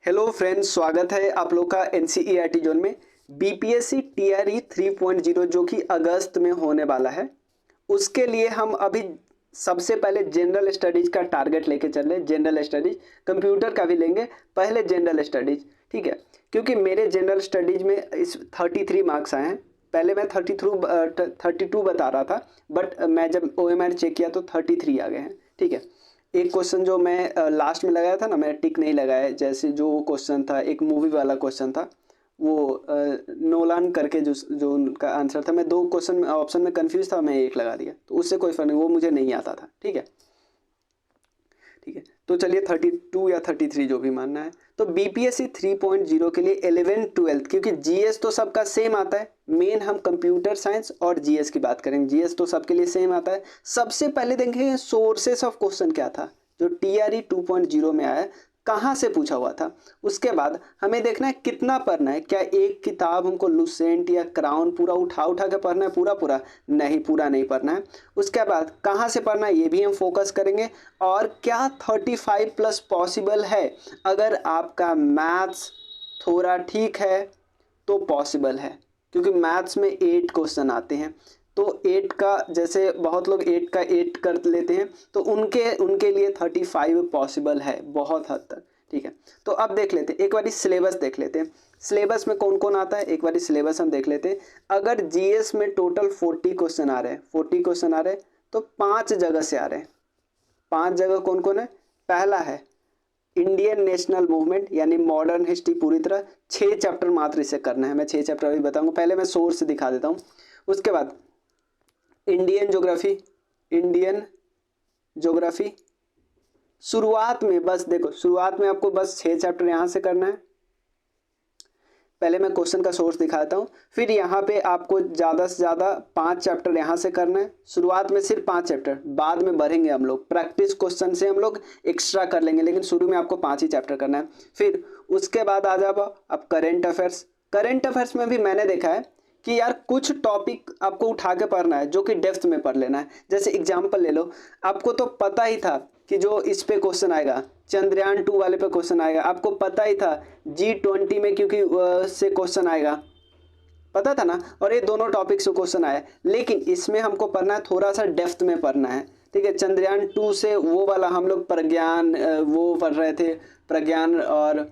Hello friends, स्वागत है आप लोग का एनसीईआरटी जोन में। बीपीएससी टीआरई 3.0 जो कि अगस्त में होने वाला है, उसके लिए हम अभी सबसे पहले जनरल स्टडीज का टारगेट लेके चल रहे हैं। जनरल स्टडीज, कंप्यूटर का भी लेंगे, पहले जनरल स्टडीज, ठीक है। क्योंकि मेरे जनरल स्टडीज में इस 33 मार्क्स आए हैं। पहले मैं 32 बता रहा था, बट मैं जब ओएमआर चेक किया तो 33 आ गए हैं, ठीक है। एक क्वेश्चन जो मैं लास्ट में लगाया था ना, मैं टिक नहीं लगाया, जैसे जो क्वेश्चन था, एक मूवी वाला क्वेश्चन था, वो नोलान करके जो उनका आंसर था, मैं दो क्वेश्चन में ऑप्शन में कंफ्यूज था, मैं एक लगा दिया, तो उससे कोई फर्क नहीं, वो मुझे नहीं आता था, ठीक है। ठीक है, तो चलिए 32 या 33 जो भी मानना है। तो बीपीएससी 3.0 के लिए 11th-12th, क्योंकि जीएस तो सबका सेम आता है, मेन हम कंप्यूटर साइंस और जीएस की बात करेंगे। जीएस तो सबके लिए सेम आता है। सबसे पहले देखेंगे सोर्सेस ऑफ क्वेश्चन क्या था, जो टीआरई 2.0 में आया, कहाँ से पूछा हुआ था। उसके बाद हमें देखना है कितना पढ़ना है। क्या एक किताब हमको लुसेंट या क्राउन पूरा उठा उठा के पढ़ना है, पूरा पूरा नहीं, पूरा नहीं पढ़ना है। उसके बाद कहाँ से पढ़ना है, ये भी हम फोकस करेंगे। और क्या 35 प्लस पॉसिबल है। अगर आपका मैथ्स थोड़ा ठीक है तो पॉसिबल है, क्योंकि मैथ्स में 8 क्वेश्चन आते हैं। तो 8 का, जैसे बहुत लोग 8 का 8 कर लेते हैं, तो उनके उनके लिए 35 पॉसिबल है बहुत हद तक, ठीक है। तो अब देख लेते हैं, एक बार सिलेबस देख लेते हैं। सिलेबस में कौन कौन आता है, एक बार सिलेबस हम देख लेते हैं। अगर जीएस में टोटल 40 क्वेश्चन आ रहे हैं, 40 क्वेश्चन आ रहे हैं, तो 5 जगह से आ रहे हैं। 5 जगह कौन कौन है। पहला है इंडियन नेशनल मूवमेंट, यानी मॉडर्न हिस्ट्री पूरी तरह, 6 चैप्टर मात्र इसे करना है। मैं 6 चैप्टर अभी बताऊंगा, पहले मैं सोर्स दिखा देता हूँ। उसके बाद इंडियन ज्योग्राफी, इंडियन ज्योग्राफी शुरुआत में, बस देखो, शुरुआत में आपको बस 6 चैप्टर यहाँ से करना है। पहले मैं क्वेश्चन का सोर्स दिखाता हूँ, फिर यहाँ पे आपको ज़्यादा से ज़्यादा 5 चैप्टर यहाँ से करना है। शुरुआत में सिर्फ 5 चैप्टर, बाद में बढ़ेंगे हम लोग, प्रैक्टिस क्वेश्चन से हम लोग एक्स्ट्रा कर लेंगे, लेकिन शुरू में आपको 5 ही चैप्टर करना है। फिर उसके बाद आ जाओ अब करेंट अफेयर्स। करेंट अफेयर्स में भी मैंने देखा है कि यार कुछ टॉपिक आपको उठा के पढ़ना है, जो कि डेप्थ में पढ़ लेना है। जैसे एग्जाम्पल ले लो, आपको तो पता ही था कि जो इस पे क्वेश्चन आएगा, चंद्रयान 2 वाले पे क्वेश्चन आएगा, आपको पता ही था G20 में, क्योंकि से क्वेश्चन आएगा, पता था ना। और ये दोनों टॉपिक से क्वेश्चन आया, लेकिन इसमें हमको पढ़ना है, थोड़ा सा डेप्थ में पढ़ना है, ठीक है। चंद्रयान 2 से वो वाला हम लोग प्रज्ञान, वो पढ़ रहे थे, प्रज्ञान, और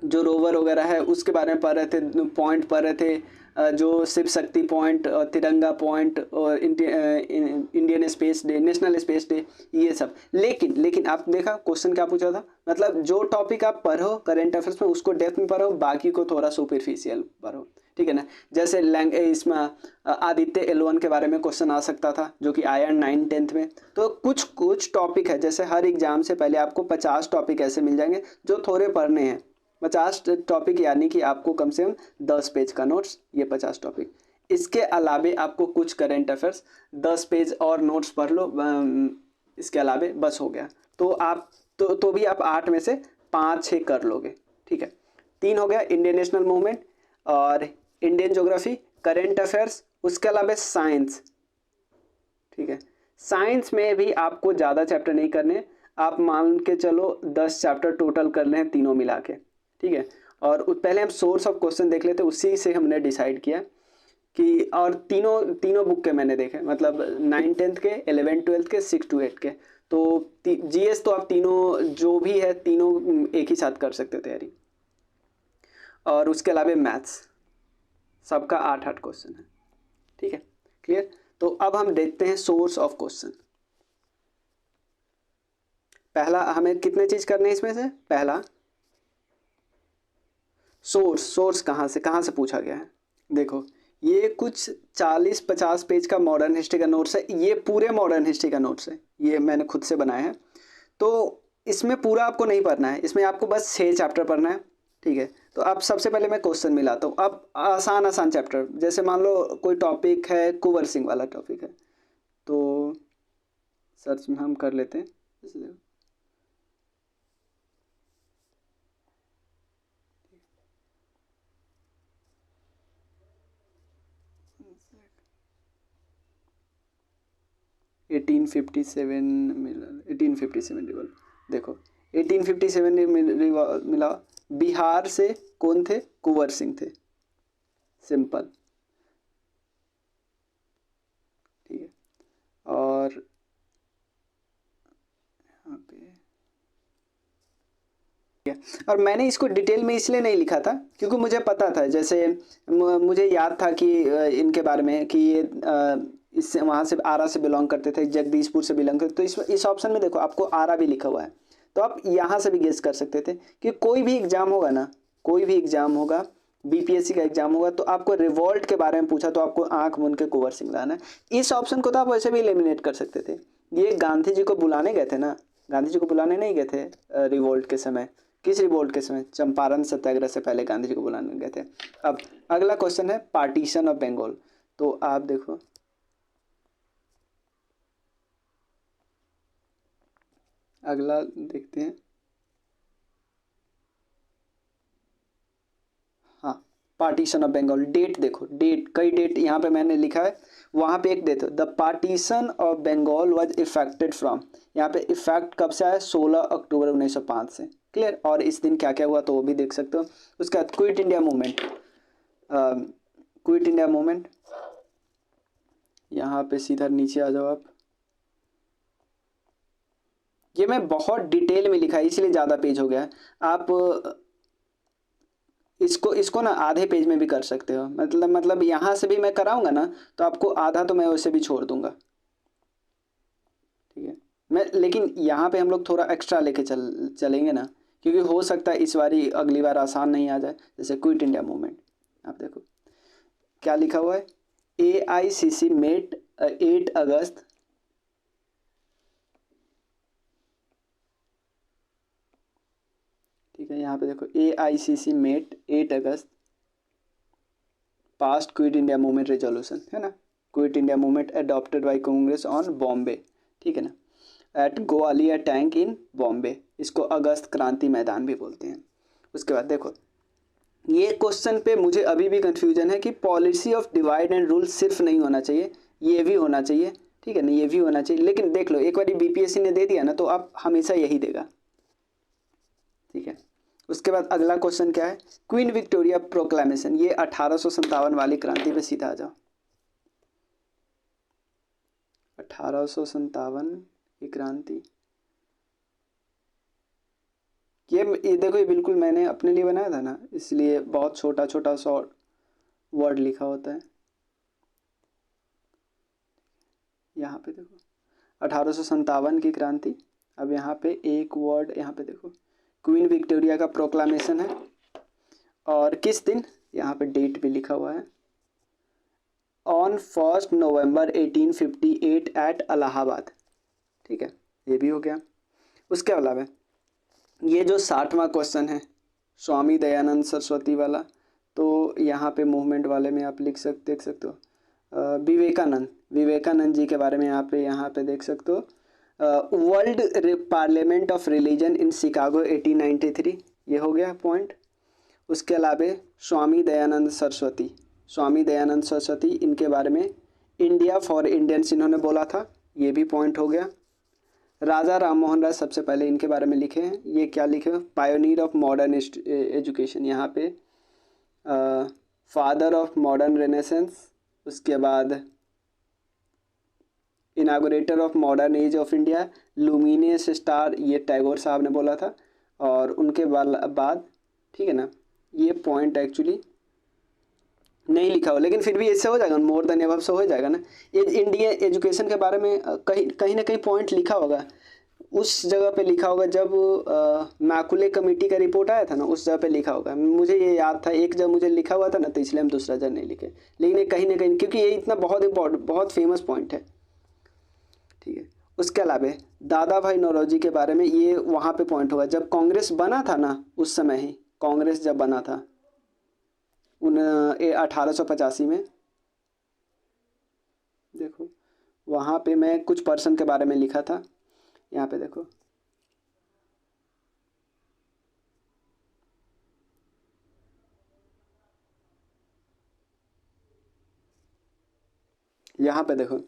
जो रोवर वगैरह है उसके बारे में पढ़ रहे थे, पॉइंट पढ़ रहे थे, जो शिव शक्ति पॉइंट और तिरंगा पॉइंट और Indian space day, national space day, ये सब। लेकिन आप देखा क्वेश्चन क्या पूछा था, मतलब जो टॉपिक आप पढ़ो करेंट अफेयर्स में, उसको डेप्थ में पढ़ो, बाकी को थोड़ा सुपरफिशियल पढ़ो, ठीक है ना। जैसे इसमें आदित्य L1 के बारे में क्वेश्चन आ सकता था, जो कि आया 9th-10th में। तो कुछ कुछ टॉपिक है, जैसे हर एग्जाम से पहले आपको 50 टॉपिक ऐसे मिल जाएंगे जो थोड़े पढ़ने हैं। 50 टॉपिक, यानी कि आपको कम से कम 10 पेज का नोट्स, ये 50 टॉपिक। इसके अलावे आपको कुछ करेंट अफेयर्स 10 पेज और नोट्स पढ़ लो, इसके अलावे बस हो गया। तो आप तो भी आप 8 में से 5-6 कर लोगे, ठीक है। 3 हो गया इंडियन नेशनल मूवमेंट और इंडियन ज्योग्राफी, करेंट अफेयर्स, उसके अलावा साइंस, ठीक है। साइंस में भी आपको ज़्यादा चैप्टर नहीं करने, आप मान के चलो 10 चैप्टर टोटल कर लें तीनों मिला के, ठीक है। और पहले हम सोर्स ऑफ क्वेश्चन देख लेते, उसी से हमने डिसाइड किया कि, और तीनों तीनों बुक के मैंने देखे, मतलब 9th-10th के, 11th-12th के, 6-8 के। तो जीएस तो आप तीनों जो भी है, तीनों एक ही साथ कर सकते तैयारी। और उसके अलावा मैथ्स, सबका 8-8 क्वेश्चन है, ठीक है, क्लियर। तो अब हम देखते हैं सोर्स ऑफ क्वेश्चन। पहला हमें कितने चीज करने हैं इसमें से, पहला सोर्स कहाँ से पूछा गया है। देखो, ये कुछ 40-50 पेज का मॉडर्न हिस्ट्री का नोट्स है, ये पूरे मॉडर्न हिस्ट्री का नोट्स है, ये मैंने खुद से बनाया है। तो इसमें पूरा आपको नहीं पढ़ना है, इसमें आपको बस 6 चैप्टर पढ़ना है, ठीक है। तो अब सबसे पहले मैं क्वेश्चन मिलाता हूँ। अब आसान आसान चैप्टर, जैसे मान लो कोई टॉपिक है, कुंवर सिंह वाला टॉपिक है, तो सर्च में हम कर लेते हैं, जैसे 1857 1857 रिवॉल्व। देखो 1857 में मिला। बिहार से कौन थे? कुंवर सिंह थे। सिंपल, ठीक है। और यहाँ पे, और मैंने इसको डिटेल में इसलिए नहीं लिखा था क्योंकि मुझे पता था, जैसे मुझे याद था कि इनके बारे में कि ये इससे वहाँ से आरा से बिलोंग करते थे, जगदीशपुर से बिलोंग करते। तो इस ऑप्शन में देखो आपको आरा भी लिखा हुआ है, तो आप यहाँ से भी गेस कर सकते थे कि कोई भी एग्जाम होगा ना, कोई भी एग्जाम होगा, बीपीएससी का एग्जाम होगा, तो आपको रिवॉल्ट के बारे में पूछा तो आपको आंख मूंद के कुंवर सिंह लाना है। इस ऑप्शन को तो आप वैसे भी एलिमिनेट कर सकते थे। ये गांधी जी को बुलाने गए थे ना, गांधी जी को बुलाने नहीं गए थे रिवोल्ट के समय। किस रिवोल्ट के समय? चंपारण सत्याग्रह से पहले गांधी जी को बुलाने गए थे। अब अगला क्वेश्चन है पार्टीशन ऑफ बंगाल। तो आप देखो, अगला देखते हैं। हाँ, पार्टीशन ऑफ बंगाल, डेट देखो, डेट, कई डेट यहाँ पे मैंने लिखा है, वहाँ पे एक date, the partition of Bengal was effected from, यहाँ पे इफेक्ट कब से आया? 16 अक्टूबर 1905 से। क्लियर? और इस दिन क्या क्या हुआ तो वो भी देख सकते हो। उसके बाद quit India movement, quit India movement, यहाँ पे सीधा नीचे आ जाओ आप। ये मैं बहुत डिटेल में लिखा है इसलिए ज़्यादा पेज हो गया है। आप इसको ना आधे पेज में भी कर सकते हो, मतलब यहाँ से भी मैं कराऊंगा ना तो आपको आधा तो मैं वैसे भी छोड़ दूंगा, ठीक है। मैं लेकिन यहाँ पे हम लोग थोड़ा एक्स्ट्रा लेके चलेंगे ना, क्योंकि हो सकता है इस बारी अगली बार आसान नहीं आ जाए। जैसे क्विट इंडिया मूवमेंट, आप देखो क्या लिखा हुआ है, AICC मेट 8 अगस्त, ठीक है। यहाँ पे देखो AICC met 8 August passed Quit India Movement resolution, है ना। Quit India Movement adopted by Congress on Bombay, ठीक है ना, at Gowalia tank in Bombay. इसको अगस्त क्रांति मैदान भी बोलते हैं। उसके बाद देखो, ये क्वेश्चन पे मुझे अभी भी कंफ्यूजन है कि policy of divide and rule सिर्फ नहीं होना चाहिए, ये भी होना चाहिए, ठीक है ना, ये भी होना चाहिए। लेकिन देख लो, एक बार बीपीएससी ने दे दिया ना तो आप हमेशा यही देगा, ठीक है। उसके बाद अगला क्वेश्चन क्या है, क्वीन विक्टोरिया प्रोक्लेमेशन, ये 1857 वाली क्रांति पे सीधा आ जाओ। 1857 की क्रांति, ये देखो, ये बिल्कुल मैंने अपने लिए बनाया था ना, इसलिए बहुत छोटा छोटा शॉर्ट वर्ड लिखा होता है। यहाँ पे देखो 1857 की क्रांति। अब यहाँ पे एक वर्ड, यहाँ पे देखो क्वीन विक्टोरिया का प्रोक्लामेशन है, और किस दिन, यहाँ पे डेट भी लिखा हुआ है, ऑन 1 नवंबर 1858 एट इलाहाबाद, ठीक है, ये भी हो गया। उसके अलावा ये जो 60वां क्वेश्चन है स्वामी दयानंद सरस्वती वाला, तो यहाँ पे मूवमेंट वाले में आप देख सकते हो विवेकानंद जी के बारे में यहाँ पे देख सकते हो। World parliament of religion in Chicago 1893, ये हो गया पॉइंट। उसके अलावा स्वामी दयानंद सरस्वती इनके बारे में इंडिया फॉर इंडियंस इन्होंने बोला था, ये भी पॉइंट हो गया। राजा राम मोहन राय सबसे पहले इनके बारे में लिखे हैं, ये क्या लिखे हैं, पायोनियर ऑफ मॉडर्न एजुकेशन, यहाँ पे फादर ऑफ मॉडर्न रेनेसेंस। उसके बाद inaugurator of modern age of India, luminous star, ये टैगोर साहब ने बोला था। और उनके बाद, ठीक है ना, ये पॉइंट एक्चुअली नहीं लिखा हो, लेकिन फिर भी इससे हो जाएगा, मोर देन एबव से हो जाएगा ना। ये इंडिया एजुकेशन के बारे में कहीं ना कहीं पॉइंट लिखा होगा, उस जगह पे लिखा होगा जब मैकुले कमेटी का रिपोर्ट आया था ना, उस जगह पे लिखा होगा। मुझे ये याद था, एक जगह मुझे लिखा हुआ था ना, तो इसलिए हम दूसरा जगह नहीं लिखे, लेकिन ये कहीं ना कहीं, क्योंकि ये इतना बहुत इंपॉर्टेंट, बहुत फेमस पॉइंट है, ठीक है। उसके अलावा दादा भाई नौरोजी के बारे में ये वहाँ पे पॉइंट होगा, जब कांग्रेस बना था ना, उस समय ही कांग्रेस जब बना था 1885 में, देखो वहाँ पे मैं कुछ पर्सन के बारे में लिखा था, यहाँ पे देखो यहाँ पे देखो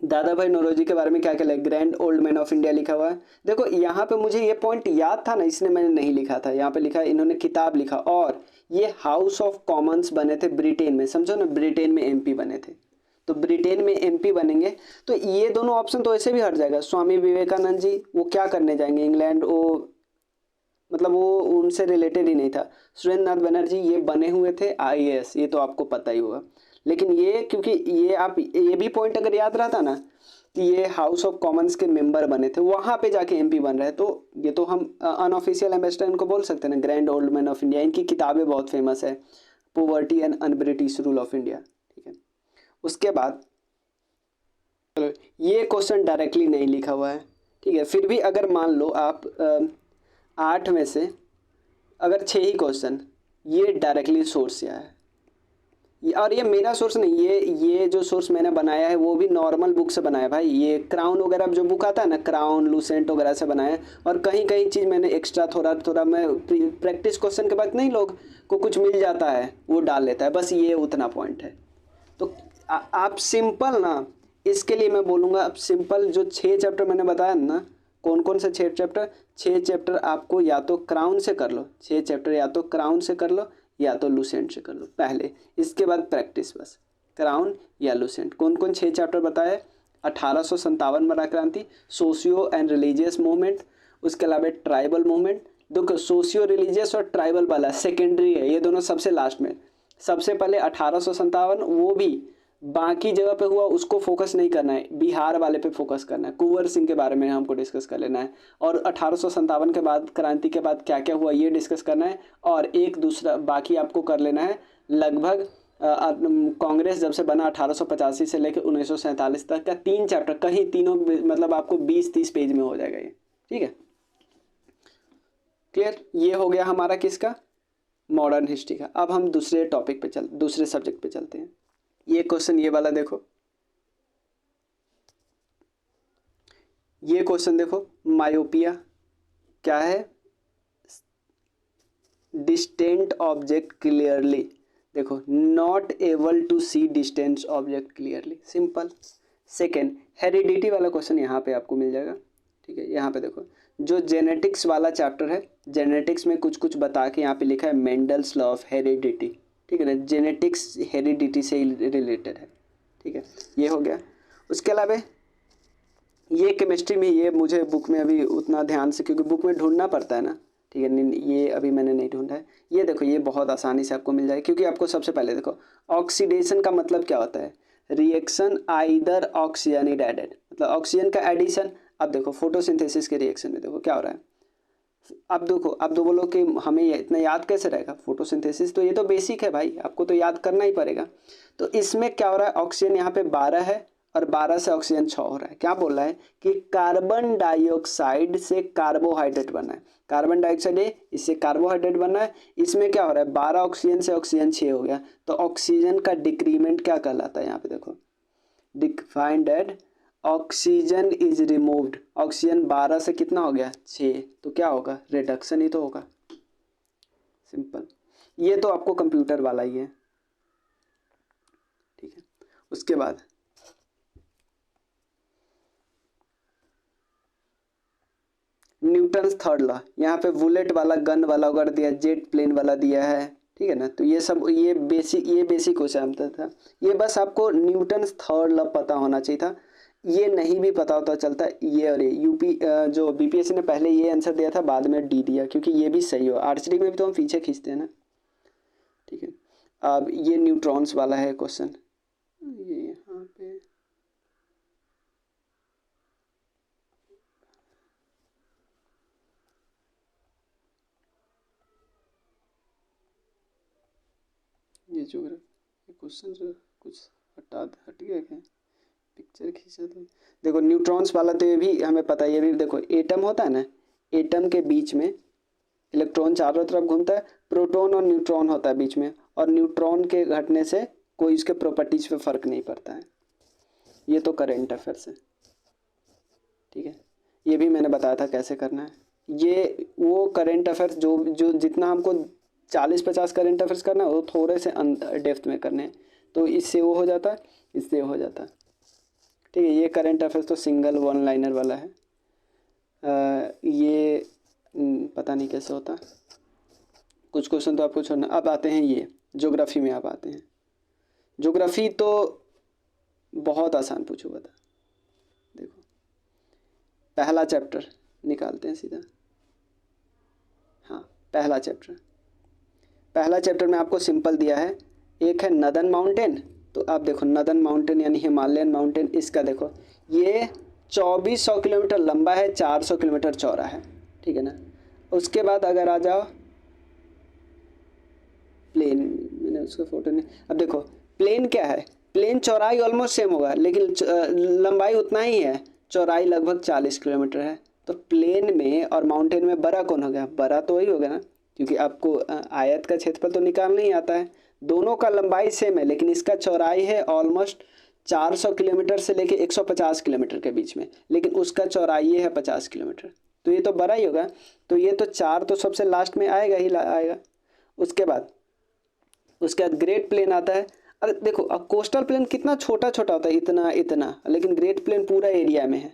दादा भाई नौरोजी के बारे में क्या क्या लिखा, grand old man of India लिखा हुआ है। देखो यहाँ पे मुझे ये पॉइंट याद था ना, इसलिए मैंने नहीं लिखा था। यहाँ पे लिखा है इन्होंने किताब लिखा, और ये हाउस ऑफ कॉमन्स बने थे ब्रिटेन में, समझो ना, ब्रिटेन में एमपी बने थे। तो ब्रिटेन में एमपी बनेंगे तो ये दोनों ऑप्शन तो ऐसे भी हट जाएगा। स्वामी विवेकानंद जी वो क्या करने जाएंगे इंग्लैंड, वो मतलब वो उनसे रिलेटेड ही नहीं था। सुरेंद्र नाथ बनर्जी ये बने हुए थे आईएएस, ये तो आपको पता ही होगा। लेकिन ये क्योंकि ये आप ये भी पॉइंट अगर याद रहा था ना कि ये हाउस ऑफ कॉमन्स के मेंबर बने थे, वहाँ पे जाके एमपी बन रहे हैं, तो ये तो हम अनऑफिशियल एम्बेसडर इनको बोल सकते हैं ना, grand old man of India. इनकी किताबें बहुत फेमस है, poverty and un British rule of India, ठीक है। उसके बाद चलो ये क्वेश्चन डायरेक्टली नहीं लिखा हुआ है, ठीक है, फिर भी अगर मान लो आप 8 में से अगर 6 ही क्वेश्चन ये डायरेक्टली सोर्स से आया है, और ये मेरा सोर्स नहीं, ये जो सोर्स मैंने बनाया है वो भी नॉर्मल बुक से बनाया है भाई। ये क्राउन वगैरह जो बुक आता है ना, क्राउन लूसेंट वगैरह से बनाया है, और कहीं कहीं चीज़ मैंने एक्स्ट्रा थोड़ा थोड़ा मैं प्रैक्टिस क्वेश्चन के बाद नहीं, लोग को कुछ मिल जाता है वो डाल लेता है, बस ये उतना पॉइंट है। तो आप सिंपल ना, इसके लिए मैं बोलूँगा आप सिंपल जो 6 चैप्टर मैंने बताया ना, कौन कौन से 6 चैप्टर, 6 चैप्टर आपको या तो क्राउन से कर लो, 6 चैप्टर या तो क्राउन से कर लो या तो लूसेंट से कर लो पहले, इसके बाद प्रैक्टिस, बस क्राउन या लूसेंट। कौन कौन 6 चैप्टर बताए, 1857 मरा क्रांति, सोशियो एंड रिलीजियस मूवमेंट, उसके अलावा ट्राइबल मूवमेंट। देखो सोशियो रिलीजियस और ट्राइबल वाला सेकेंडरी है, ये दोनों सबसे लास्ट में। सबसे पहले 1857 वो भी बाकी जगह पे हुआ उसको फोकस नहीं करना है, बिहार वाले पे फोकस करना है, कुंवर सिंह के बारे में हमको डिस्कस कर लेना है, और 1857 के बाद क्रांति के बाद क्या क्या हुआ ये डिस्कस करना है, और एक दूसरा बाकी आपको कर लेना है लगभग कांग्रेस जब से बना 1885 से लेकर 1947 तक का 3 चैप्टर, कहीं तीनों मतलब आपको 20-30 पेज में हो जाएगा ये, ठीक है, क्लियर। ये हो गया हमारा किसका, मॉडर्न हिस्ट्री का। अब हम दूसरे टॉपिक पे दूसरे सब्जेक्ट पे चलते हैं। ये क्वेश्चन ये वाला देखो, ये क्वेश्चन देखो, मायोपिया क्या है, डिस्टेंट ऑब्जेक्ट क्लियरली, देखो not able to see distant object clearly, simple. Second heredity वाला क्वेश्चन यहाँ पे आपको मिल जाएगा, ठीक है। यहाँ पे देखो जो जेनेटिक्स वाला चैप्टर है, जेनेटिक्स में कुछ कुछ बता के यहाँ पे लिखा है मेंडल्स लॉ ऑफ हेरिडिटी, ठीक है ना, जेनेटिक्स हेरिडिटी से रिलेटेड है, ठीक है, ये हो गया। उसके अलावा ये केमिस्ट्री में, ये मुझे बुक में अभी उतना ध्यान से, क्योंकि बुक में ढूंढना पड़ता है ना, ठीक है, ये अभी मैंने नहीं ढूंढा है। ये देखो ये बहुत आसानी से आपको मिल जाएगा, क्योंकि आपको सबसे पहले देखो ऑक्सीडेशन का मतलब क्या होता है, reaction either oxygen is added, मतलब ऑक्सीजन का एडिशन। अब देखो फोटोसिंथेसिस के रिएक्शन में देखो क्या हो रहा है, अब देखो, अब दो बोलो कि हमें इतना याद कैसे रहेगा, फोटोसिंथेसिस तो ये तो बेसिक है भाई, आपको तो याद करना ही पड़ेगा। तो इसमें क्या हो रहा है, ऑक्सीजन यहाँ पे 12 है और 12 से ऑक्सीजन 6 हो रहा है। क्या बोल रहा है कि कार्बन डाइऑक्साइड से कार्बोहाइड्रेट बना है, कार्बन डाइऑक्साइड है इससे कार्बोहाइड्रेट बना है। इसमें क्या हो रहा है, 12 ऑक्सीजन से ऑक्सीजन 6 हो गया, तो ऑक्सीजन का डिक्रीमेंट क्या कहलाता है, यहाँ पे देखो defined at oxygen is removed, oxygen 12 से कितना हो गया 6, तो क्या होगा, रिडक्शन ही तो होगा, सिंपल। ये तो आपको कंप्यूटर वाला ही है, ठीक है। उसके बाद न्यूटन्स थर्ड लॉ, यहाँ पे बुलेट वाला, गन वाला वगैरह दिया, जेट प्लेन वाला दिया है, ठीक है ना। तो ये सब ये बेसिक क्वेश्चन था, ये बस आपको न्यूटन्स थर्ड लॉ पता होना चाहिए था। ये नहीं भी पता होता चलता, ये और ये यूपी जो बीपीएससी ने पहले ये आंसर दिया था, बाद में डी दिया, क्योंकि ये भी सही हो, आर्चरी में भी तो हम पीछे खींचते हैं ना, ठीक है। अब ये न्यूट्रॉन्स वाला है क्वेश्चन, ये यहाँ पे ये ज्योग्राफी क्वेश्चन जो कुछ हट गया क्या, पिक्चर खींचा तो देखो न्यूट्रॉन्स वाला, तो ये भी हमें पता है, ये भी देखो एटम होता है ना, एटम के बीच में इलेक्ट्रॉन चारों तरफ घूमता है, प्रोटॉन और न्यूट्रॉन होता है बीच में, और न्यूट्रॉन के घटने से कोई उसके प्रॉपर्टीज पे फर्क नहीं पड़ता है। ये तो करेंट अफेयर्स है, ठीक है, ये भी मैंने बताया था कैसे करना है। ये वो करेंट अफेयर्स जो जितना हमको 40-50 करेंट अफेयर्स करना है, वो थोड़े से डेप्थ में करने हैं, तो इससे वो हो जाता है, इससे हो जाता है, ठीक है। ये करंट अफेयर्स तो सिंगल वन लाइनर वाला है। ये पता नहीं कैसे होता, कुछ क्वेश्चन तो आपको छोड़ना। अब आते हैं ये ज्योग्राफी में, आप आते हैं ज्योग्राफी तो बहुत आसान पूछो, बता। देखो पहला चैप्टर निकालते हैं सीधा। हाँ, पहला चैप्टर में आपको सिंपल दिया है। एक है नदन माउंटेन, तो आप देखो नदन माउंटेन यानी हिमालयन माउंटेन, इसका देखो ये 2400 किलोमीटर लंबा है, 400 किलोमीटर चौड़ा है, ठीक है ना। उसके बाद अगर आ जाओ प्लेन, मैंने उसका फोटो नहीं, अब देखो प्लेन क्या है, प्लेन चौड़ाई ऑलमोस्ट सेम होगा लेकिन लंबाई उतना ही है, चौड़ाई लगभग 40 किलोमीटर है। तो प्लेन में और माउंटेन में बड़ा कौन हो गया, बड़ा तो वही होगा ना, क्योंकि आपको आयत का क्षेत्रफल तो निकालना ही आता है। दोनों का लंबाई सेम है लेकिन इसका चौड़ाई है ऑलमोस्ट 400 किलोमीटर से लेके 150 किलोमीटर के बीच में, लेकिन उसका चौड़ाई ये है 50 किलोमीटर, तो ये तो बड़ा ही होगा। तो ये तो 4 तो सबसे लास्ट में आएगा ही आएगा। उसके बाद ग्रेट प्लेन आता है। अरे देखो अब कोस्टल प्लेन कितना छोटा छोटा होता है, इतना इतना, लेकिन ग्रेट प्लेन पूरा एरिया में है,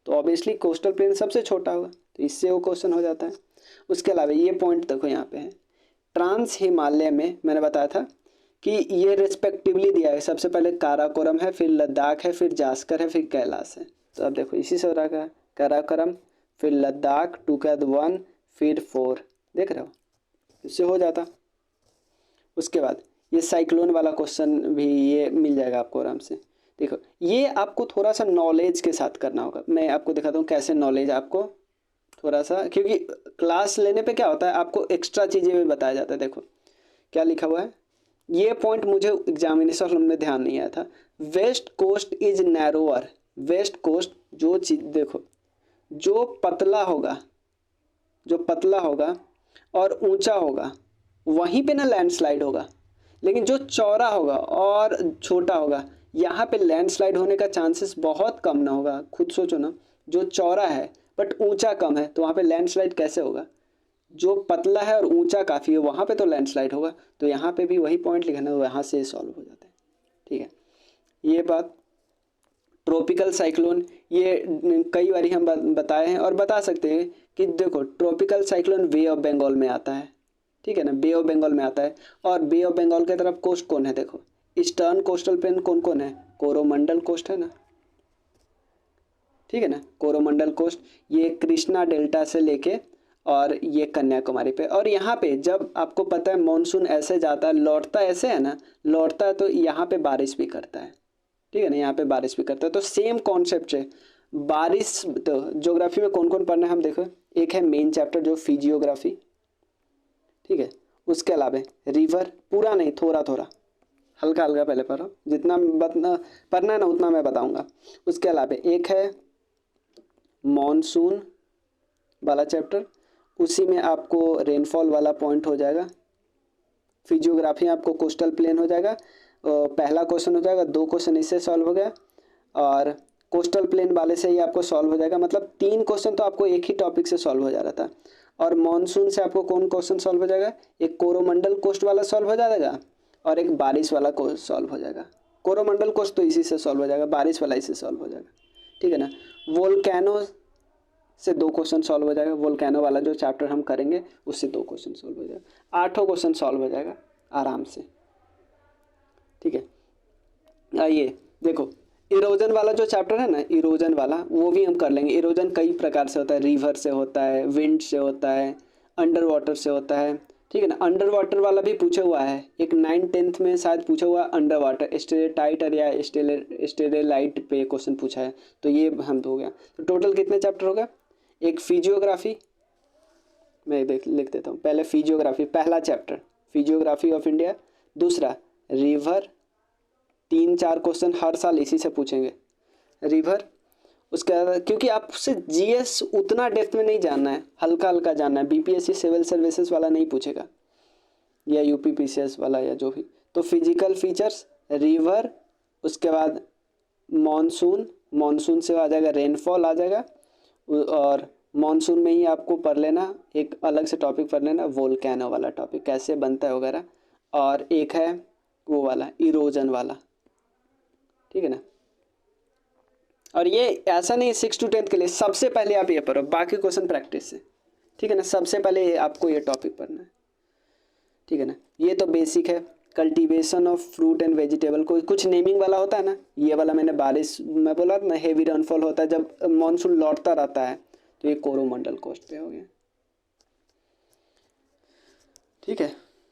तो ऑब्वियसली कोस्टल प्लेन सबसे छोटा होगा, तो इससे वो क्वेश्चन हो जाता है। उसके अलावा ये पॉइंट देखो यहाँ पे है, ट्रांस हिमालय में मैंने बताया था कि ये रिस्पेक्टिवली दिया है, सबसे पहले काराकोरम है, फिर लद्दाख है, फिर जास्कर है, फिर कैलाश है। तो अब देखो इसी से हो रहा है, काराकोरम फिर लद्दाख 2 के बाद 1 फिर 4, देख रहे हो, इससे हो जाता। उसके बाद ये साइक्लोन वाला क्वेश्चन भी ये मिल जाएगा आपको आराम से। देखो ये आपको थोड़ा सा नॉलेज के साथ करना होगा, मैं आपको दिखाता हूँ कैसे नॉलेज आपको थोड़ा सा, क्योंकि क्लास लेने पे क्या होता है आपको एक्स्ट्रा चीज़ें भी बताया जाता है। देखो क्या लिखा हुआ है, ये पॉइंट मुझे एग्जामिनेशन में ध्यान नहीं आया था। West coast is narrower, west coast जो चीज देखो जो पतला होगा और ऊंचा होगा वहीं पे ना लैंडस्लाइड होगा, लेकिन जो चौड़ा होगा और छोटा होगा यहाँ पे लैंडस्लाइड होने का चांसेस बहुत कम ना होगा। खुद सोचो ना, जो चौड़ा है बट ऊंचा कम है तो वहाँ पे लैंडस्लाइड कैसे होगा, जो पतला है और ऊंचा काफ़ी है वहाँ पे तो लैंडस्लाइड होगा। तो यहाँ पे भी वही पॉइंट लिखना है, यहाँ से सॉल्व हो जाता है, ठीक है। ये बात ट्रॉपिकल साइक्लोन, ये कई बार हम बताए हैं और बता सकते हैं कि देखो tropical cyclone bay of Bengal में आता है, ठीक है ना, बे ऑफ बंगाल में आता है। और बे ऑफ बंगाल की तरफ कोस्ट कौन है, देखो ईस्टर्न कोस्टल प्लेन कौन कौन है, कोरोमंडल कोस्ट है ना, ठीक है ना, कोरोमंडल कोस्ट, ये कृष्णा डेल्टा से लेके और ये कन्याकुमारी पे। और यहाँ पे जब आपको पता है मॉनसून ऐसे जाता है लौटता ऐसे है ना, लौटता है तो यहाँ पे बारिश भी करता है, ठीक है ना, यहाँ पे बारिश भी करता है। तो सेम कॉन्सेप्ट है बारिश। तो ज्योग्राफी में कौन कौन पढ़ना है हम देखो, एक है मेन चैप्टर जो फिजियोग्राफी, ठीक है। उसके अलावा रिवर, पूरा नहीं थोड़ा थोड़ा हल्का हल्का पहले पढ़ो, जितना पढ़ना है ना उतना मैं बताऊंगा। उसके अलावा एक है मॉनसून वाला चैप्टर, उसी में आपको रेनफॉल वाला पॉइंट हो जाएगा। फिजियोग्राफी आपको कोस्टल प्लेन हो जाएगा, पहला क्वेश्चन हो जाएगा, 2 क्वेश्चन इससे सॉल्व हो गया और कोस्टल प्लेन वाले से ही आपको सॉल्व हो जाएगा। मतलब 3 क्वेश्चन तो आपको एक ही टॉपिक से सॉल्व हो जा रहा था। और मॉनसून से आपको कौन क्वेश्चन सॉल्व हो जाएगा, एक कोरोमंडल कोस्ट वाला सॉल्व हो जाएगा और एक बारिश वाला सॉल्व हो जाएगा। कोरोमंडल कोस्ट तो इसी से सॉल्व हो जाएगा, बारिश वाला इसी से सॉल्व हो जाएगा, ठीक है ना। वोल्केनो से 2 क्वेश्चन सॉल्व हो जाएगा, वोल्केनो वाला जो चैप्टर हम करेंगे उससे 2 क्वेश्चन सॉल्व हो जाएगा, 8 क्वेश्चन सॉल्व हो जाएगा आराम से, ठीक है। आइए देखो इरोजन वाला जो चैप्टर है ना, इरोजन वाला वो भी हम कर लेंगे। इरोजन कई प्रकार से होता है, रिवर से होता है, विंड से होता है, अंडर वाटर से होता है, ठीक है ना। अंडर वाटर वाला भी पूछा हुआ है, एक 9th-10th में शायद पूछा हुआ अंडर वाटर स्टेलेटाइट या स्टेलेलाइट पे क्वेश्चन पूछा है, तो ये हम हो गया। तो टोटल कितने चैप्टर हो गया, एक फिजियोग्राफी, मैं लिख देता हूँ पहले फिजियोग्राफी, पहला चैप्टर फिजियोग्राफी ऑफ इंडिया, दूसरा रिवर, 3-4 क्वेश्चन हर साल इसी से पूछेंगे रिवर। उसके बाद क्योंकि आपसे जीएस उतना डेप्थ में नहीं जानना है, हल्का हल्का जानना है, बीपीएससी सिविल सर्विसेज वाला नहीं पूछेगा या यूपीपीसीएस वाला या जो भी। तो फिजिकल फीचर्स, रिवर, उसके बाद मॉनसून, मॉनसून से आ जाएगा रेनफॉल आ जाएगा, और मॉनसून में ही आपको पढ़ लेना एक अलग से टॉपिक पढ़ लेना वोल्केनो वाला टॉपिक कैसे बनता है वगैरह, और एक है वो वाला इरोजन वाला, ठीक है ना। और ये ऐसा नहीं 6 to 10 के लिए, सबसे पहले आप ये पढ़ो, बाकी क्वेश्चन प्रैक्टिस से, ठीक है ना। सबसे पहले आपको ये टॉपिक पढ़ना है, ठीक है ना। ये तो बेसिक है। Cultivation of fruit and vegetable, कोई कुछ नेमिंग वाला होता है ना, ये वाला मैंने बारिश में बोला ना, हेवी रेनफॉल होता है जब मानसून लौटता रहता है, तो ये कोरोमंडल कोस्ट पे हो गया, ठीक है।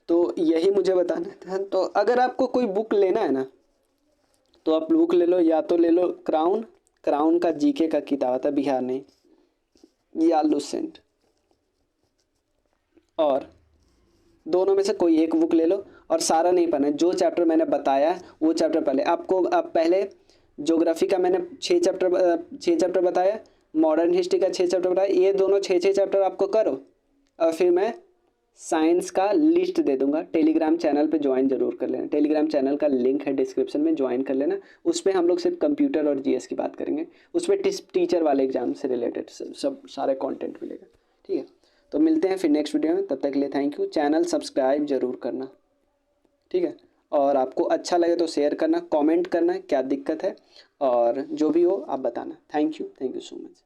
तो यही मुझे बताना था। तो अगर आपको कोई बुक लेना है ना, तो आप बुक ले लो, या तो ले लो क्राउन का जीके का किताब आता है, बिहार नहीं, या लुसेंट, और दोनों में से कोई एक बुक ले लो। और सारा नहीं पढ़ना है, जो चैप्टर मैंने बताया वो चैप्टर पहले आपको, आप पहले ज्योग्राफी का मैंने 6 चैप्टर बताया, मॉडर्न हिस्ट्री का 6 चैप्टर बताया, ये दोनों 6 चैप्टर आपको करो। और फिर मैं साइंस का लिस्ट दे दूंगा, टेलीग्राम चैनल पे ज्वाइन जरूर कर लेना, टेलीग्राम चैनल का लिंक है डिस्क्रिप्शन में, ज्वाइन कर लेना। उस पर हम लोग सिर्फ कंप्यूटर और जीएस की बात करेंगे, उसमें टीचर वाले एग्जाम से रिलेटेड सब सारे कंटेंट मिलेगा, ठीक है। तो मिलते हैं फिर नेक्स्ट वीडियो में, तब तक के लिए थैंक यू। चैनल सब्सक्राइब जरूर करना, ठीक है। और आपको अच्छा लगे तो शेयर करना, कमेंट करना क्या दिक्कत है, और जो भी हो आप बताना। Thank you so much.